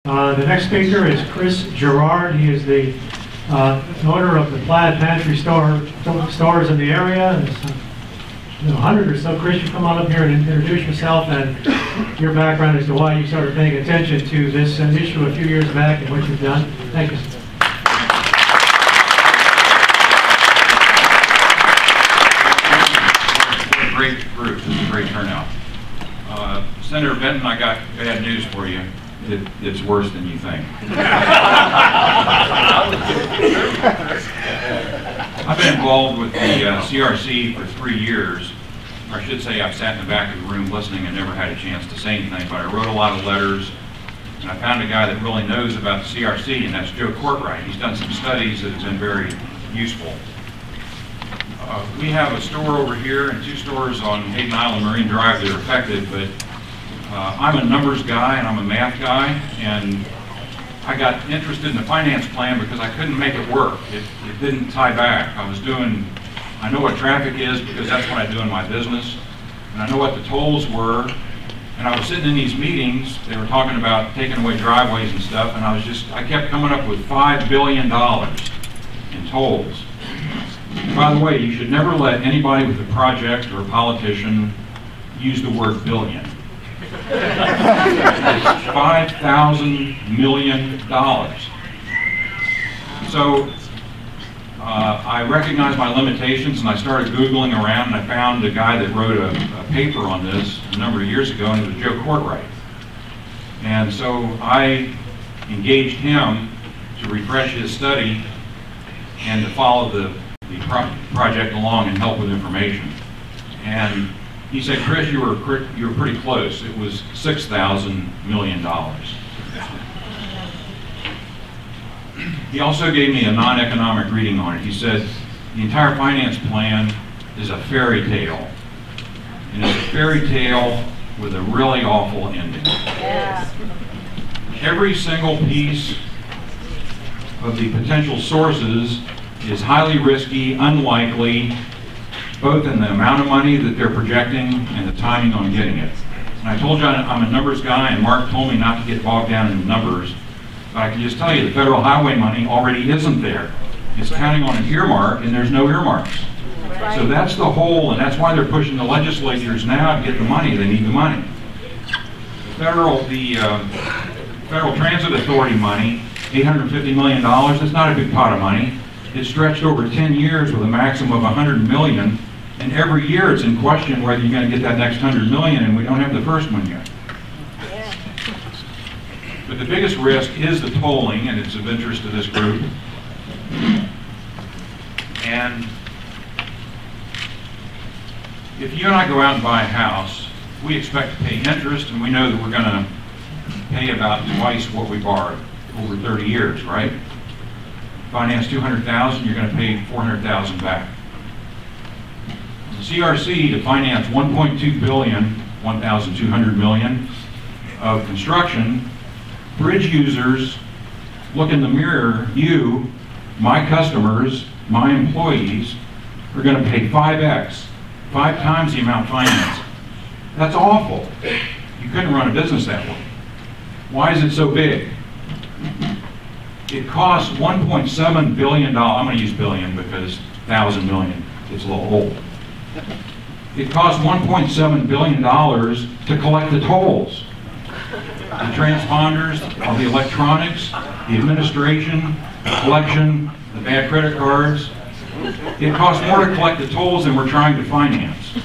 The next speaker is Girard. He is the owner of the Plaid Pantry stores in the area. There's 100 or so. Chris, you come on up here and introduce yourself and your background as to why you started paying attention to this issue a few years back and what you've done. Thank you. What a great group. This is a great turnout. Senator Benton, I got bad news for you. It's worse than you think. I've been involved with the CRC for 3 years. Or I should say I've sat in the back of the room listening and never had a chance to say anything, but I wrote a lot of letters, and I found a guy that really knows about the CRC, and that's Joe Courtwright. He's done some studies that have been very useful. We have a store over here and 2 stores on Hayden Island Marine Drive that are affected, but I'm a numbers guy and I'm a math guy, and I got interested in the finance plan because I couldn't make it work. It didn't tie back. I know what traffic is because that's what I do in my business, and I know what the tolls were, and I was sitting in these meetings, they were talking about taking away driveways and stuff, and I kept coming up with $5 billion in tolls. By the way, you should never let anybody with a project or a politician use the word billion. It's $5,000 million. So I recognized my limitations and I started Googling around, and I found a guy that wrote a paper on this a number of years ago, and it was Joe Courtwright. And so I engaged him to refresh his study and to follow the project along and help with information. And he said, Chris, you were pretty close. It was $6,000 million. He also gave me a non-economic reading on it. He said, the entire finance plan is a fairy tale. And it's a fairy tale with a really awful ending. Yeah. Every single piece of the potential sources is highly risky, unlikely, both in the amount of money that they're projecting and the timing on getting it. And I told you I'm a numbers guy, and Mark told me not to get bogged down in the numbers, but I can just tell you the federal highway money already isn't there. It's counting on an earmark, and there's no earmarks. So that's the hole, and that's why they're pushing the legislatures now to get the money. They need the money. The Federal Transit Authority money, $850 million, that's not a big pot of money. It's stretched over 10 years with a maximum of $100 million, and every year it's in question whether you're going to get that next $100 million, and we don't have the first one yet. Yeah. But the biggest risk is the tolling, and it's of interest to this group. And if you and I go out and buy a house, we expect to pay interest, and we know that we're going to pay about twice what we borrowed over 30 years, right? Finance $200,000, you're going to pay $400,000 back. The CRC to finance $1.2 billion, $1,200 million of construction, bridge users look in the mirror. You, my customers, my employees, are going to pay 5x, 5 times the amount financed. That's awful. You couldn't run a business that way. Why is it so big? It costs $1.7 billion. I'm going to use billion because 1,000 million is a little old. It costs $1.7 billion to collect the tolls. The transponders, all the electronics, the administration, the collection, the bad credit cards. It costs more to collect the tolls than we're trying to finance.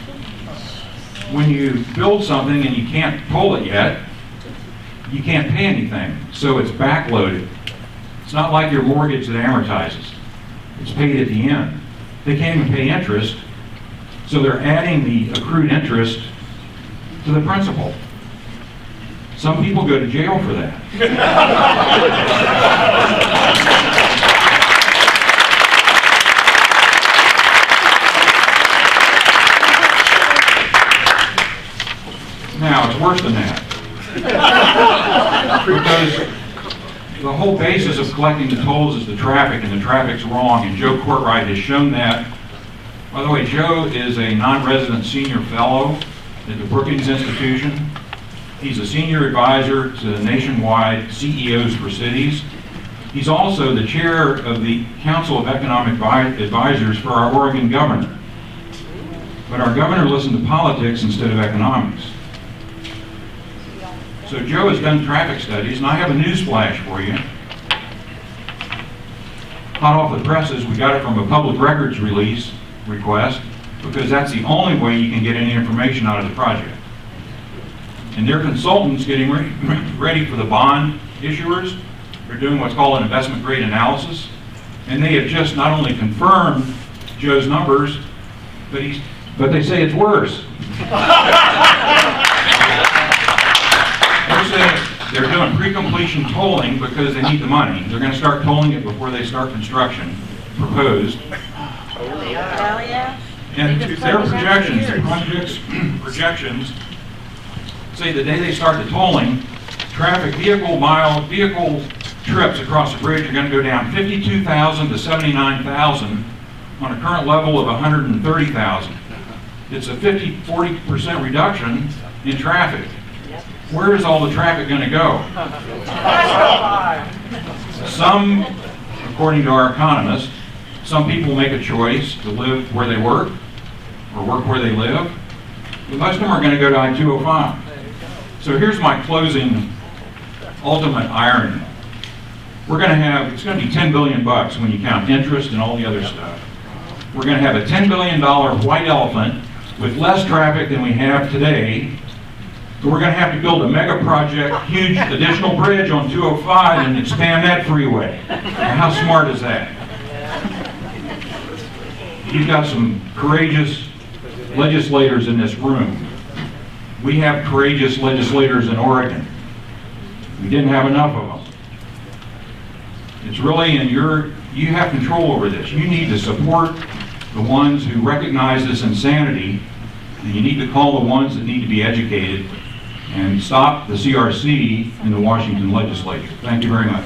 When you build something and you can't toll it yet, you can't pay anything, so it's backloaded. It's not like your mortgage that amortizes. It's paid at the end. They can't even pay interest, so they're adding the accrued interest to the principal. Some people go to jail for that. Now, it's worse than that. Because the whole basis of collecting the tolls is the traffic, and the traffic's wrong, and Joe Courtwright has shown that. By the way, Joe is a non-resident senior fellow at the Brookings Institution. He's a senior advisor to nationwide CEOs for cities. He's also the chair of the Council of Economic Advisors for our Oregon governor. But our governor listened to politics instead of economics. So Joe has done traffic studies, and I have a news flash for you. Hot off the presses, we got it from a public records release request, because that's the only way you can get any information out of the project. And their consultants getting ready for the bond issuers, they're doing what's called an investment grade analysis, and they have just not only confirmed Joe's numbers, but they say it's worse. They're doing pre-completion tolling because they need the money. They're going to start tolling it before they start construction, proposed. And their projections, projections say the day they start the tolling, vehicle trips across the bridge are going to go down 52,000 to 79,000 on a current level of 130,000. It's a 40% reduction in traffic. Where is all the traffic going to go? Some, according to our economists, some people make a choice to live where they work or work where they live, but most of them are going to go to I-205. So here's my closing ultimate irony. We're going to have, it's going to be $10 billion bucks when you count interest and all the other stuff. We're going to have a $10 billion white elephant with less traffic than we have today. So we're going to have to build a mega project, huge additional bridge on 205 and expand that freeway. Now, how smart is that? You've got some courageous legislators in this room. We have courageous legislators in Oregon. We didn't have enough of them. It's really you have control over this. You need to support the ones who recognize this insanity, and you need to call the ones that need to be educated and stop the CRC in the Washington legislature. Thank you very much.